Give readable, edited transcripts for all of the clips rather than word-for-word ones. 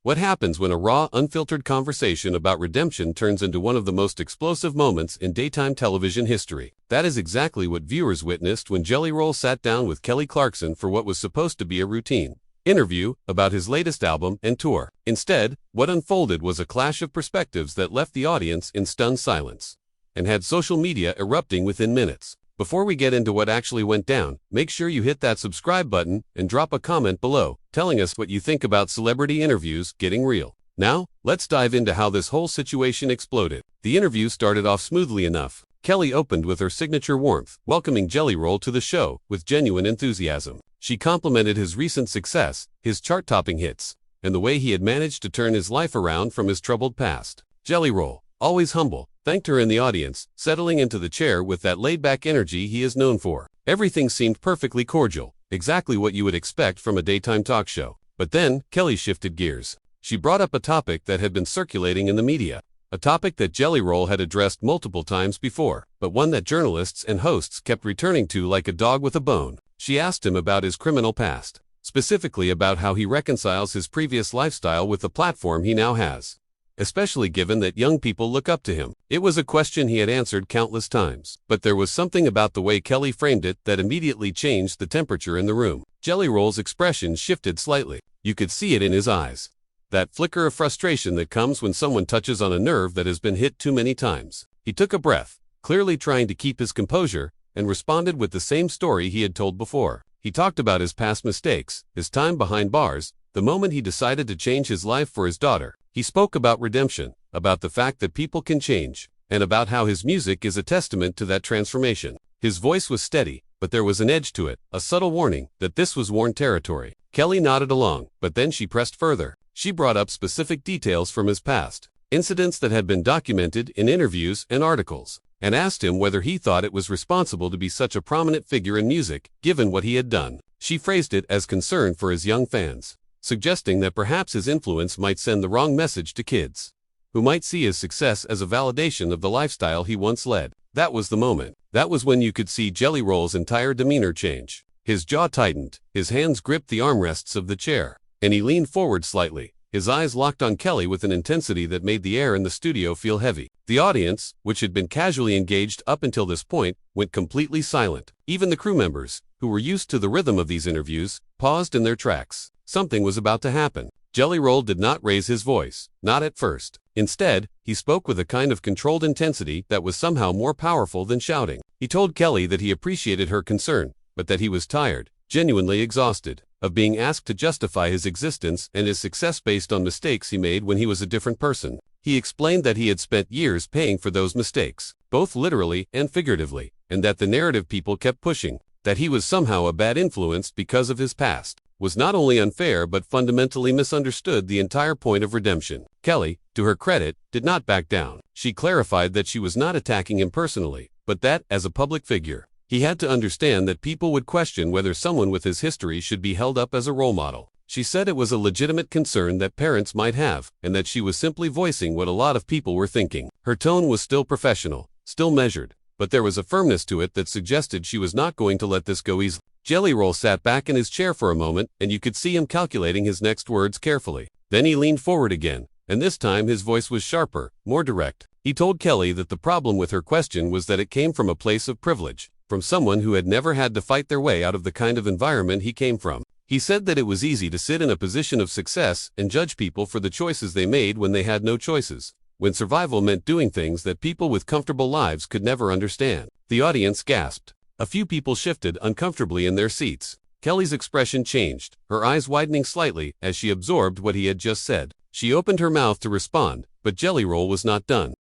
What happens when a raw, unfiltered conversation about redemption turns into one of the most explosive moments in daytime television history? That is exactly what viewers witnessed when Jelly Roll sat down with Kelly Clarkson for what was supposed to be a routine interview about his latest album and tour. Instead, what unfolded was a clash of perspectives that left the audience in stunned silence and had social media erupting within minutes. Before we get into what actually went down, make sure you hit that subscribe button and drop a comment below, telling us what you think about celebrity interviews getting real. Now, let's dive into how this whole situation exploded. The interview started off smoothly enough. Kelly opened with her signature warmth, welcoming Jelly Roll to the show with genuine enthusiasm. She complimented his recent success, his chart-topping hits, and the way he had managed to turn his life around from his troubled past. Jelly Roll, always humble, thanked her in the audience, settling into the chair with that laid-back energy he is known for. Everything seemed perfectly cordial, exactly what you would expect from a daytime talk show. But then, Kelly shifted gears. She brought up a topic that had been circulating in the media, a topic that Jelly Roll had addressed multiple times before, but one that journalists and hosts kept returning to like a dog with a bone. She asked him about his criminal past, specifically about how he reconciles his previous lifestyle with the platform he now has, especially given that young people look up to him. It was a question he had answered countless times, but there was something about the way Kelly framed it that immediately changed the temperature in the room. Jelly Roll's expression shifted slightly. You could see it in his eyes. That flicker of frustration that comes when someone touches on a nerve that has been hit too many times. He took a breath, clearly trying to keep his composure, and responded with the same story he had told before. He talked about his past mistakes, his time behind bars, the moment he decided to change his life for his daughter. He spoke about redemption, about the fact that people can change, and about how his music is a testament to that transformation. His voice was steady, but there was an edge to it, a subtle warning that this was worn territory. Kelly nodded along, but then she pressed further. She brought up specific details from his past, incidents that had been documented in interviews and articles, and asked him whether he thought it was responsible to be such a prominent figure in music, given what he had done. She phrased it as concern for his young fans, suggesting that perhaps his influence might send the wrong message to kids, who might see his success as a validation of the lifestyle he once led. That was the moment. That was when you could see Jelly Roll's entire demeanor change. His jaw tightened, his hands gripped the armrests of the chair, and he leaned forward slightly, his eyes locked on Kelly with an intensity that made the air in the studio feel heavy. The audience, which had been casually engaged up until this point, went completely silent. Even the crew members, who were used to the rhythm of these interviews, paused in their tracks. Something was about to happen. Jelly Roll did not raise his voice, not at first. Instead, he spoke with a kind of controlled intensity that was somehow more powerful than shouting. He told Kelly that he appreciated her concern, but that he was tired, genuinely exhausted, of being asked to justify his existence and his success based on mistakes he made when he was a different person. He explained that he had spent years paying for those mistakes, both literally and figuratively, and that the narrative people kept pushing, that he was somehow a bad influence because of his past, was not only unfair but fundamentally misunderstood the entire point of redemption. Kelly, to her credit, did not back down. She clarified that she was not attacking him personally, but that, as a public figure, he had to understand that people would question whether someone with his history should be held up as a role model. She said it was a legitimate concern that parents might have, and that she was simply voicing what a lot of people were thinking. Her tone was still professional, still measured, but there was a firmness to it that suggested she was not going to let this go easily. Jelly Roll sat back in his chair for a moment, and you could see him calculating his next words carefully. Then he leaned forward again, and this time his voice was sharper, more direct. He told Kelly that the problem with her question was that it came from a place of privilege, from someone who had never had to fight their way out of the kind of environment he came from. He said that it was easy to sit in a position of success and judge people for the choices they made when they had no choices, when survival meant doing things that people with comfortable lives could never understand. The audience gasped. A few people shifted uncomfortably in their seats. Kelly's expression changed, her eyes widening slightly as she absorbed what he had just said. She opened her mouth to respond, but Jelly Roll was not done.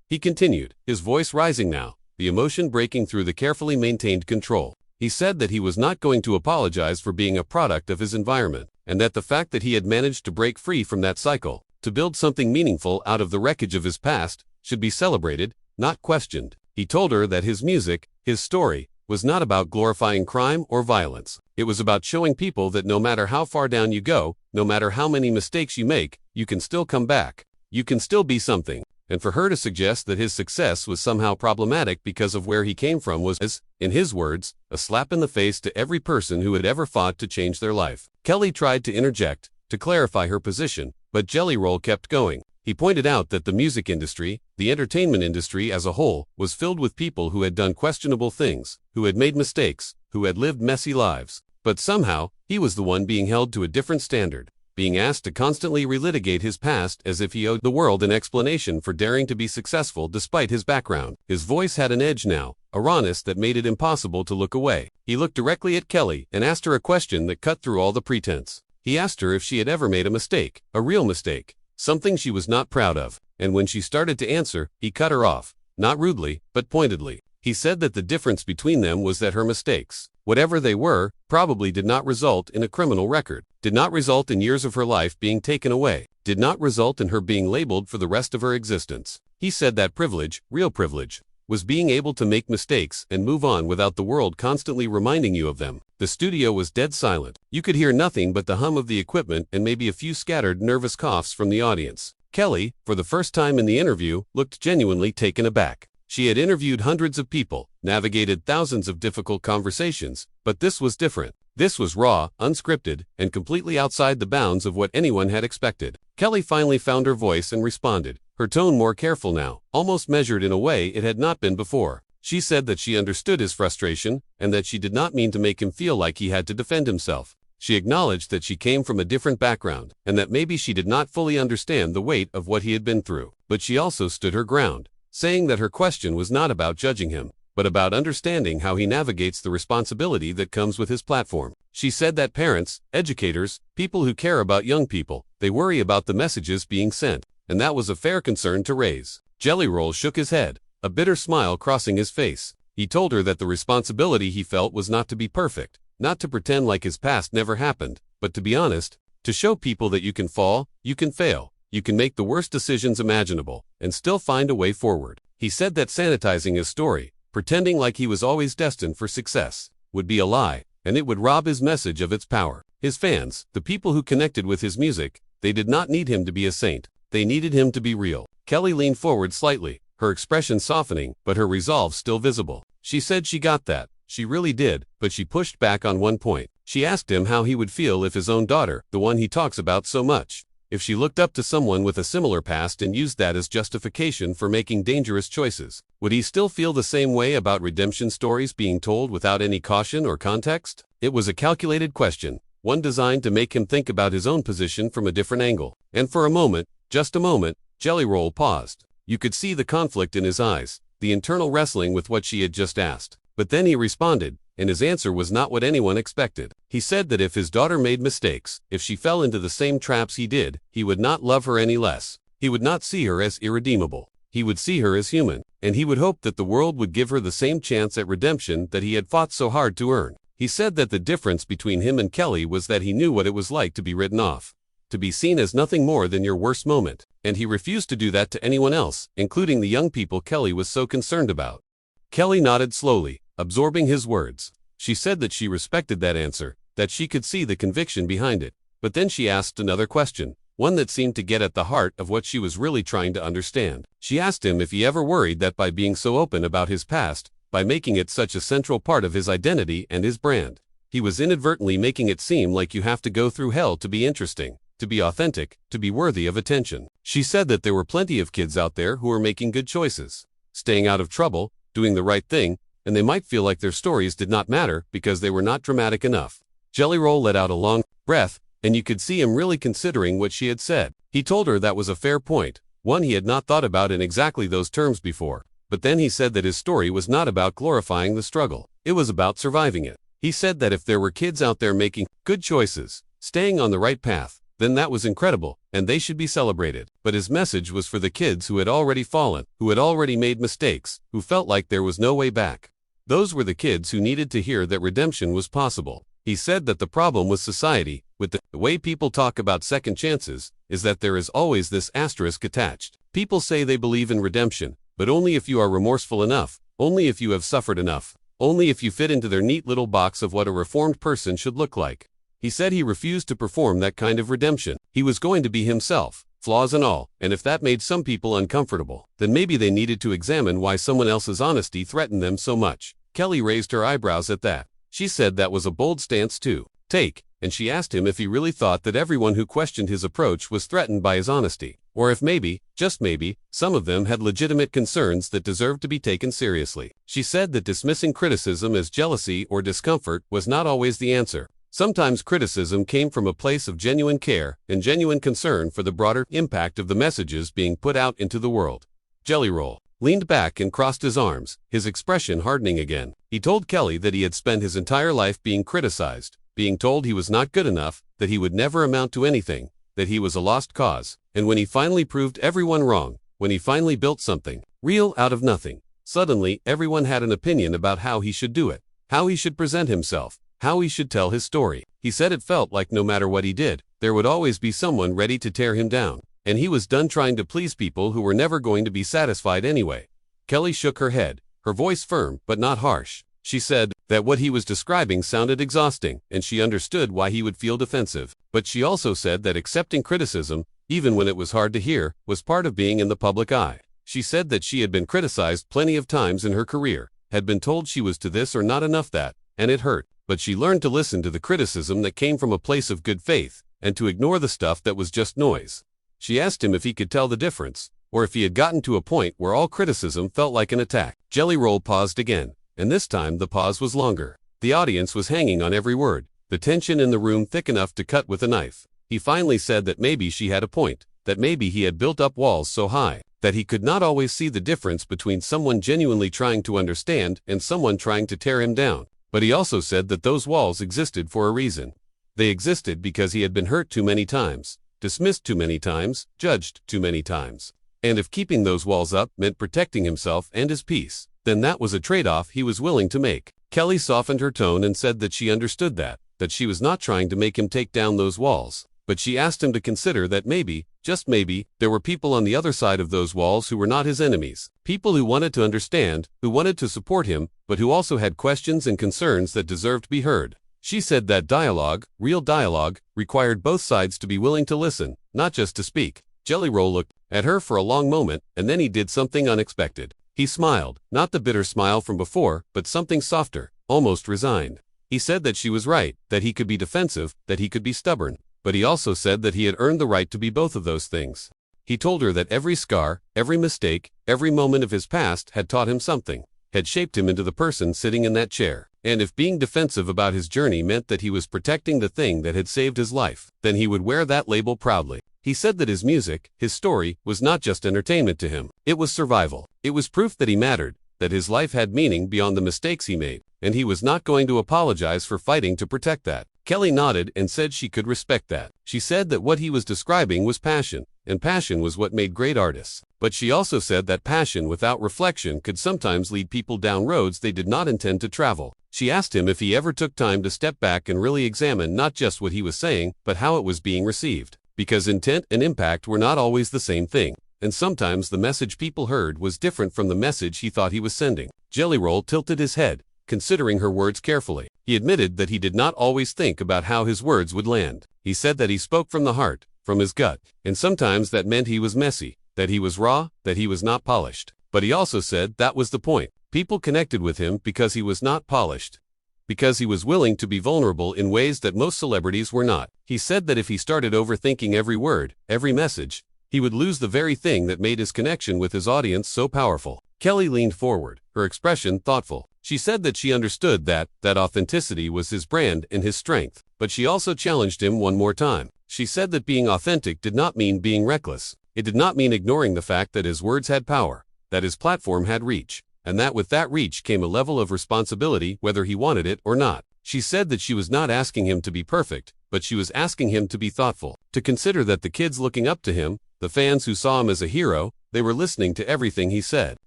He continued, his voice rising now, the emotion breaking through the carefully maintained control. He said that he was not going to apologize for being a product of his environment, and that the fact that he had managed to break free from that cycle, to build something meaningful out of the wreckage of his past, should be celebrated, not questioned. He told her that his music, his story, was not about glorifying crime or violence. It was about showing people that no matter how far down you go, no matter how many mistakes you make, you can still come back. You can still be something. And for her to suggest that his success was somehow problematic because of where he came from was, in his words, a slap in the face to every person who had ever fought to change their life. Kelly tried to interject, to clarify her position, But Jelly Roll kept going. He pointed out that the music industry, the entertainment industry as a whole, was filled with people who had done questionable things, who had made mistakes, who had lived messy lives. But somehow, he was the one being held to a different standard, being asked to constantly relitigate his past as if he owed the world an explanation for daring to be successful despite his background. His voice had an edge now, a rawness that made it impossible to look away. He looked directly at Kelly and asked her a question that cut through all the pretense. He asked her if she had ever made a mistake, a real mistake, something she was not proud of, and when she started to answer, he cut her off, not rudely, but pointedly. He said that the difference between them was that her mistakes, whatever they were, probably did not result in a criminal record, did not result in years of her life being taken away, did not result in her being labeled for the rest of her existence. He said that privilege, real privilege, was being able to make mistakes and move on without the world constantly reminding you of them. The studio was dead silent. You could hear nothing but the hum of the equipment and maybe a few scattered nervous coughs from the audience. Kelly, for the first time in the interview, looked genuinely taken aback. She had interviewed hundreds of people, navigated thousands of difficult conversations, but this was different. This was raw, unscripted, and completely outside the bounds of what anyone had expected. Kelly finally found her voice and responded, her tone more careful now, almost measured in a way it had not been before. She said that she understood his frustration, and that she did not mean to make him feel like he had to defend himself. She acknowledged that she came from a different background, and that maybe she did not fully understand the weight of what he had been through. But she also stood her ground, saying that her question was not about judging him, but about understanding how he navigates the responsibility that comes with his platform. She said that parents, educators, people who care about young people, they worry about the messages being sent, and that was a fair concern to raise. Jelly Roll shook his head, a bitter smile crossing his face. He told her that the responsibility he felt was not to be perfect, not to pretend like his past never happened, but to be honest, to show people that you can fall, you can fail, you can make the worst decisions imaginable, and still find a way forward. He said that sanitizing his story, pretending like he was always destined for success, would be a lie, and it would rob his message of its power. His fans, the people who connected with his music, they did not need him to be a saint. They needed him to be real. Kelly leaned forward slightly, her expression softening, but her resolve still visible. She said she got that. She really did, but she pushed back on one point. She asked him how he would feel if his own daughter, the one he talks about so much, if she looked up to someone with a similar past and used that as justification for making dangerous choices. Would he still feel the same way about redemption stories being told without any caution or context? It was a calculated question, one designed to make him think about his own position from a different angle. And for a moment, just a moment, Jelly Roll paused. You could see the conflict in his eyes, the internal wrestling with what she had just asked. But then he responded, and his answer was not what anyone expected. He said that if his daughter made mistakes, if she fell into the same traps he did, he would not love her any less. He would not see her as irredeemable. He would see her as human, and he would hope that the world would give her the same chance at redemption that he had fought so hard to earn. He said that the difference between him and Kelly was that he knew what it was like to be written off, to be seen as nothing more than your worst moment, and he refused to do that to anyone else, including the young people Kelly was so concerned about. Kelly nodded slowly, absorbing his words. She said that she respected that answer, that she could see the conviction behind it. But then she asked another question, one that seemed to get at the heart of what she was really trying to understand. She asked him if he ever worried that by being so open about his past, by making it such a central part of his identity and his brand, he was inadvertently making it seem like you have to go through hell to be interesting, to be authentic, to be worthy of attention. She said that there were plenty of kids out there who were making good choices, staying out of trouble, doing the right thing, and they might feel like their stories did not matter because they were not dramatic enough. Jelly Roll let out a long breath, and you could see him really considering what she had said. He told her that was a fair point, one he had not thought about in exactly those terms before. But then he said that his story was not about glorifying the struggle. It was about surviving it. He said that if there were kids out there making good choices, staying on the right path, then that was incredible, and they should be celebrated. But his message was for the kids who had already fallen, who had already made mistakes, who felt like there was no way back. Those were the kids who needed to hear that redemption was possible. He said that the problem with society, with the way people talk about second chances, is that there is always this asterisk attached. People say they believe in redemption, but only if you are remorseful enough, only if you have suffered enough, only if you fit into their neat little box of what a reformed person should look like. He said he refused to perform that kind of redemption. He was going to be himself, flaws and all, and if that made some people uncomfortable, then maybe they needed to examine why someone else's honesty threatened them so much. Kelly raised her eyebrows at that. She said that was a bold stance to take, and she asked him if he really thought that everyone who questioned his approach was threatened by his honesty, or if maybe, just maybe, some of them had legitimate concerns that deserved to be taken seriously. She said that dismissing criticism as jealousy or discomfort was not always the answer. Sometimes criticism came from a place of genuine care and genuine concern for the broader impact of the messages being put out into the world. Jelly Roll leaned back and crossed his arms, his expression hardening again. He told Kelly that he had spent his entire life being criticized, being told he was not good enough, that he would never amount to anything, that he was a lost cause. And when he finally proved everyone wrong, when he finally built something real out of nothing, suddenly everyone had an opinion about how he should do it, how he should present himself, how he should tell his story. He said it felt like no matter what he did, there would always be someone ready to tear him down, and he was done trying to please people who were never going to be satisfied anyway. Kelly shook her head, her voice firm but not harsh. She said that what he was describing sounded exhausting, and she understood why he would feel defensive. But she also said that accepting criticism, even when it was hard to hear, was part of being in the public eye. She said that she had been criticized plenty of times in her career, had been told she was to this or not enough that, and it hurt. But she learned to listen to the criticism that came from a place of good faith, and to ignore the stuff that was just noise. She asked him if he could tell the difference, or if he had gotten to a point where all criticism felt like an attack. Jelly Roll paused again, and this time the pause was longer. The audience was hanging on every word, the tension in the room thick enough to cut with a knife. He finally said that maybe she had a point, that maybe he had built up walls so high that he could not always see the difference between someone genuinely trying to understand and someone trying to tear him down. But he also said that those walls existed for a reason. They existed because he had been hurt too many times, dismissed too many times, judged too many times. And if keeping those walls up meant protecting himself and his peace, then that was a trade-off he was willing to make. Kelly softened her tone and said that she understood that she was not trying to make him take down those walls. But she asked him to consider that maybe, just maybe, there were people on the other side of those walls who were not his enemies. People who wanted to understand, who wanted to support him, but who also had questions and concerns that deserved to be heard. She said that dialogue, real dialogue, required both sides to be willing to listen, not just to speak. Jelly Roll looked at her for a long moment, and then he did something unexpected. He smiled, not the bitter smile from before, but something softer, almost resigned. He said that she was right, that he could be defensive, that he could be stubborn. But he also said that he had earned the right to be both of those things. He told her that every scar, every mistake, every moment of his past had taught him something, had shaped him into the person sitting in that chair. And if being defensive about his journey meant that he was protecting the thing that had saved his life, then he would wear that label proudly. He said that his music, his story, was not just entertainment to him. It was survival. It was proof that he mattered, that his life had meaning beyond the mistakes he made, and he was not going to apologize for fighting to protect that. Kelly nodded and said she could respect that. She said that what he was describing was passion, and passion was what made great artists. But she also said that passion without reflection could sometimes lead people down roads they did not intend to travel. She asked him if he ever took time to step back and really examine not just what he was saying, but how it was being received. Because intent and impact were not always the same thing, and sometimes the message people heard was different from the message he thought he was sending. Jelly Roll tilted his head, considering her words carefully. He admitted that he did not always think about how his words would land. He said that he spoke from the heart, from his gut, and sometimes that meant he was messy, that he was raw, that he was not polished. But he also said that was the point. People connected with him because he was not polished, because he was willing to be vulnerable in ways that most celebrities were not. He said that if he started overthinking every word, every message, he would lose the very thing that made his connection with his audience so powerful. Kelly leaned forward, her expression thoughtful. She said that she understood that authenticity was his brand and his strength, but she also challenged him one more time. She said that being authentic did not mean being reckless. It did not mean ignoring the fact that his words had power, that his platform had reach, and that with that reach came a level of responsibility whether he wanted it or not. She said that she was not asking him to be perfect, but she was asking him to be thoughtful, to consider that the kids looking up to him, the fans who saw him as a hero, they were listening to everything he said.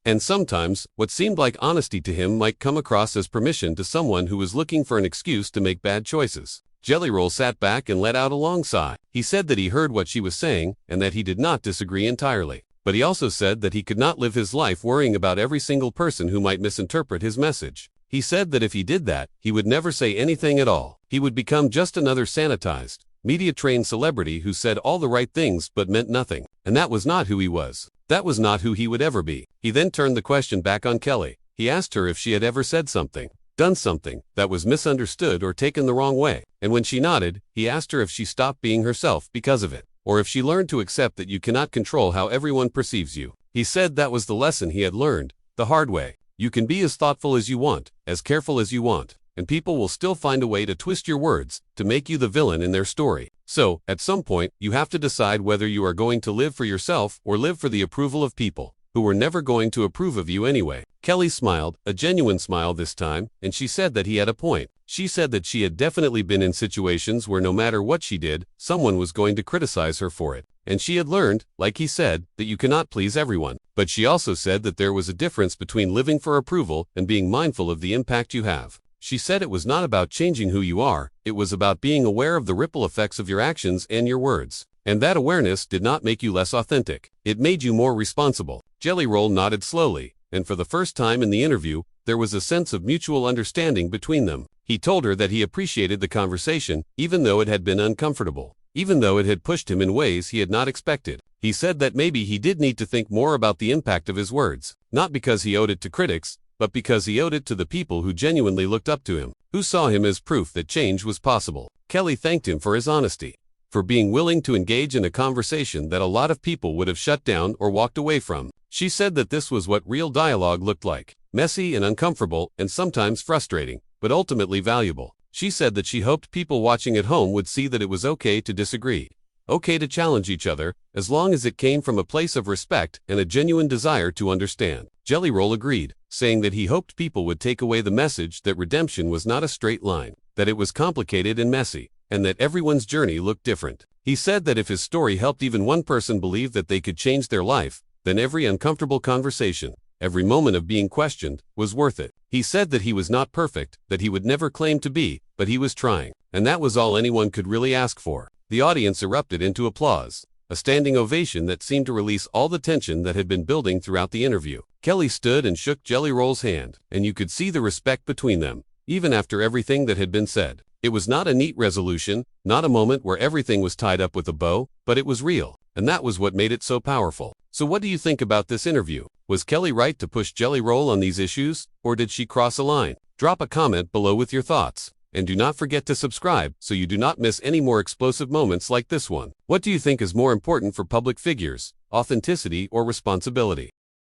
And sometimes, what seemed like honesty to him might come across as permission to someone who was looking for an excuse to make bad choices. Jelly Roll sat back and let out a long sigh. He said that he heard what she was saying, and that he did not disagree entirely. But he also said that he could not live his life worrying about every single person who might misinterpret his message. He said that if he did that, he would never say anything at all. He would become just another sanitized, media-trained celebrity who said all the right things but meant nothing. And that was not who he was. That was not who he would ever be. He then turned the question back on Kelly. He asked her if she had ever said something done something that was misunderstood or taken the wrong way. And when she nodded, he asked her if she stopped being herself because of it, or if she learned to accept that you cannot control how everyone perceives you. He said that was the lesson he had learned, the hard way. You can be as thoughtful as you want, as careful as you want, and people will still find a way to twist your words, to make you the villain in their story. So, at some point, you have to decide whether you are going to live for yourself or live for the approval of people, who were never going to approve of you anyway. Kelly smiled, a genuine smile this time, and she said that he had a point. She said that she had definitely been in situations where no matter what she did, someone was going to criticize her for it. And she had learned, like he said, that you cannot please everyone. But she also said that there was a difference between living for approval and being mindful of the impact you have. She said it was not about changing who you are, it was about being aware of the ripple effects of your actions and your words. And that awareness did not make you less authentic. It made you more responsible. Jelly Roll nodded slowly, and for the first time in the interview, there was a sense of mutual understanding between them. He told her that he appreciated the conversation, even though it had been uncomfortable, even though it had pushed him in ways he had not expected. He said that maybe he did need to think more about the impact of his words, not because he owed it to critics, but because he owed it to the people who genuinely looked up to him, who saw him as proof that change was possible. Kelly thanked him for his honesty, for being willing to engage in a conversation that a lot of people would have shut down or walked away from. She said that this was what real dialogue looked like, messy and uncomfortable and sometimes frustrating, but ultimately valuable. She said that she hoped people watching at home would see that it was okay to disagree, okay to challenge each other, as long as it came from a place of respect and a genuine desire to understand. Jelly Roll agreed, saying that he hoped people would take away the message that redemption was not a straight line, that it was complicated and messy, and that everyone's journey looked different. He said that if his story helped even one person believe that they could change their life, then every uncomfortable conversation, every moment of being questioned, was worth it. He said that he was not perfect, that he would never claim to be, but he was trying, and that was all anyone could really ask for. The audience erupted into applause, a standing ovation that seemed to release all the tension that had been building throughout the interview. Kelly stood and shook Jelly Roll's hand, and you could see the respect between them, even after everything that had been said. It was not a neat resolution, not a moment where everything was tied up with a bow, but it was real, and that was what made it so powerful. So what do you think about this interview? Was Kelly right to push Jelly Roll on these issues, or did she cross a line? Drop a comment below with your thoughts. And do not forget to subscribe so you do not miss any more explosive moments like this one. What do you think is more important for public figures, authenticity or responsibility?